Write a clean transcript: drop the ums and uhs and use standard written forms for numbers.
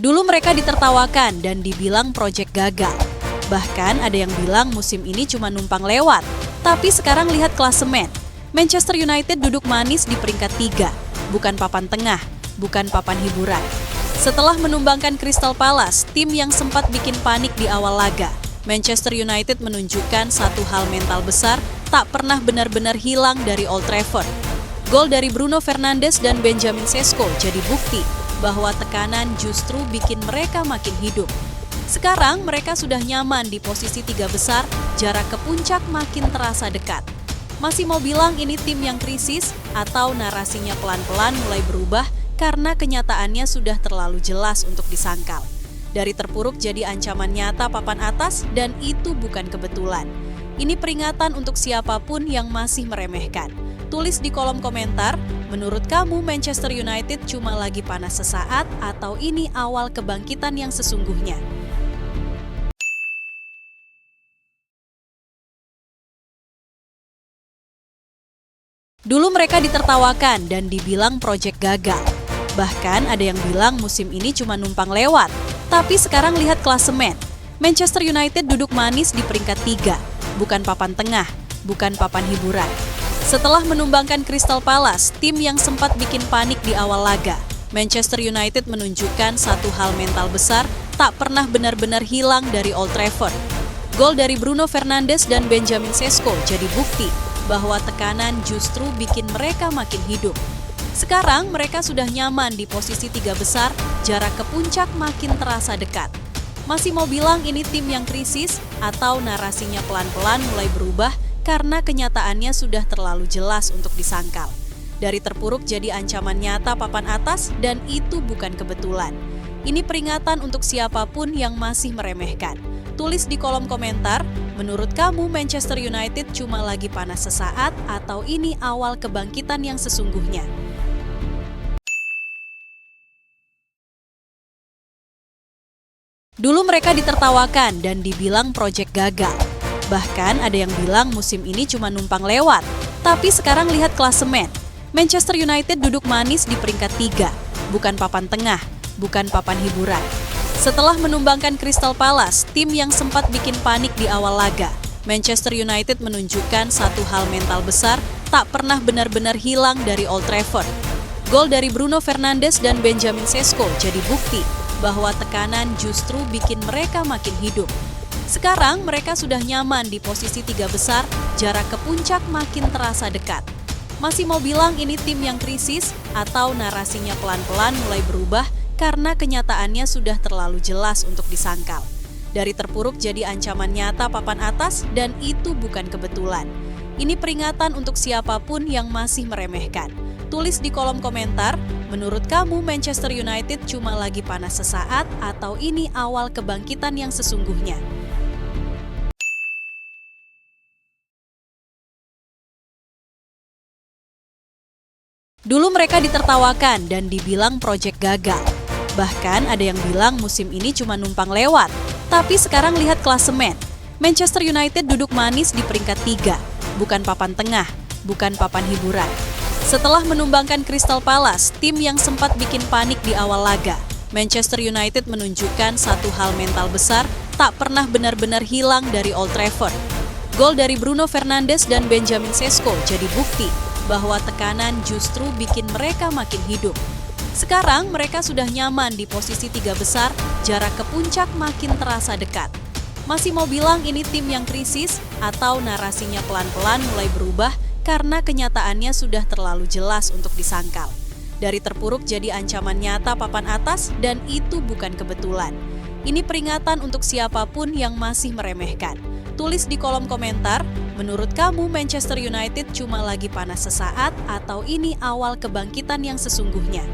Dulu mereka ditertawakan dan dibilang proyek gagal. Bahkan ada yang bilang musim ini cuma numpang lewat. Tapi sekarang lihat klasemen. Manchester United duduk manis di peringkat 3, bukan papan tengah, bukan papan hiburan. Setelah menumbangkan Crystal Palace, tim yang sempat bikin panik di awal laga, Manchester United menunjukkan satu hal mental besar tak pernah benar-benar hilang dari Old Trafford. Gol dari Bruno Fernandes dan Benjamin Sesko jadi bukti bahwa tekanan justru bikin mereka makin hidup. Sekarang mereka sudah nyaman di posisi 3 besar, jarak ke puncak makin terasa dekat. Masih mau bilang ini tim yang krisis atau narasinya pelan-pelan mulai berubah karena kenyataannya sudah terlalu jelas untuk disangkal. Dari terpuruk jadi ancaman nyata papan atas dan itu bukan kebetulan. Ini peringatan untuk siapapun yang masih meremehkan. Tulis di kolom komentar, menurut kamu Manchester United cuma lagi panas sesaat atau ini awal kebangkitan yang sesungguhnya? Dulu mereka ditertawakan dan dibilang proyek gagal. Bahkan ada yang bilang musim ini cuma numpang lewat. Tapi sekarang lihat klasemen. Manchester United duduk manis di peringkat 3, bukan papan tengah, bukan papan hiburan. Setelah menumbangkan Crystal Palace, tim yang sempat bikin panik di awal laga, Manchester United menunjukkan satu hal mental besar tak pernah benar-benar hilang dari Old Trafford. Gol dari Bruno Fernandes dan Benjamin Sesko jadi bukti bahwa tekanan justru bikin mereka makin hidup. Sekarang mereka sudah nyaman di posisi 3 besar, jarak ke puncak makin terasa dekat. Masih mau bilang ini tim yang krisis atau narasinya pelan-pelan mulai berubah karena kenyataannya sudah terlalu jelas untuk disangkal. Dari terpuruk jadi ancaman nyata papan atas dan itu bukan kebetulan. Ini peringatan untuk siapapun yang masih meremehkan. Tulis di kolom komentar, menurut kamu Manchester United cuma lagi panas sesaat atau ini awal kebangkitan yang sesungguhnya? Dulu mereka ditertawakan dan dibilang proyek gagal. Bahkan ada yang bilang musim ini cuma numpang lewat. Tapi sekarang lihat klasemen. Manchester United duduk manis di peringkat 3, bukan papan tengah, bukan papan hiburan. Setelah menumbangkan Crystal Palace, tim yang sempat bikin panik di awal laga, Manchester United menunjukkan satu hal mental besar tak pernah benar-benar hilang dari Old Trafford. Gol dari Bruno Fernandes dan Benjamin Sesko jadi bukti bahwa tekanan justru bikin mereka makin hidup. Sekarang mereka sudah nyaman di posisi 3 besar, jarak ke puncak makin terasa dekat. Masih mau bilang ini tim yang krisis atau narasinya pelan-pelan mulai berubah karena kenyataannya sudah terlalu jelas untuk disangkal. Dari terpuruk jadi ancaman nyata papan atas dan itu bukan kebetulan. Ini peringatan untuk siapapun yang masih meremehkan. Tulis di kolom komentar, menurut kamu Manchester United cuma lagi panas sesaat atau ini awal kebangkitan yang sesungguhnya? Dulu mereka ditertawakan dan dibilang proyek gagal. Bahkan ada yang bilang musim ini cuma numpang lewat. Tapi sekarang lihat klasemen. Manchester United duduk manis di peringkat 3, bukan papan tengah, bukan papan hiburan. Setelah menumbangkan Crystal Palace, tim yang sempat bikin panik di awal laga, Manchester United menunjukkan satu hal mental besar tak pernah benar-benar hilang dari Old Trafford. Gol dari Bruno Fernandes dan Benjamin Sesko jadi bukti bahwa tekanan justru bikin mereka makin hidup. Sekarang mereka sudah nyaman di posisi 3 besar, jarak ke puncak makin terasa dekat. Masih mau bilang ini tim yang krisis atau narasinya pelan-pelan mulai berubah karena kenyataannya sudah terlalu jelas untuk disangkal. Dari terpuruk jadi ancaman nyata papan atas dan itu bukan kebetulan. Ini peringatan untuk siapapun yang masih meremehkan. Tulis di kolom komentar, menurut kamu Manchester United cuma lagi panas sesaat atau ini awal kebangkitan yang sesungguhnya?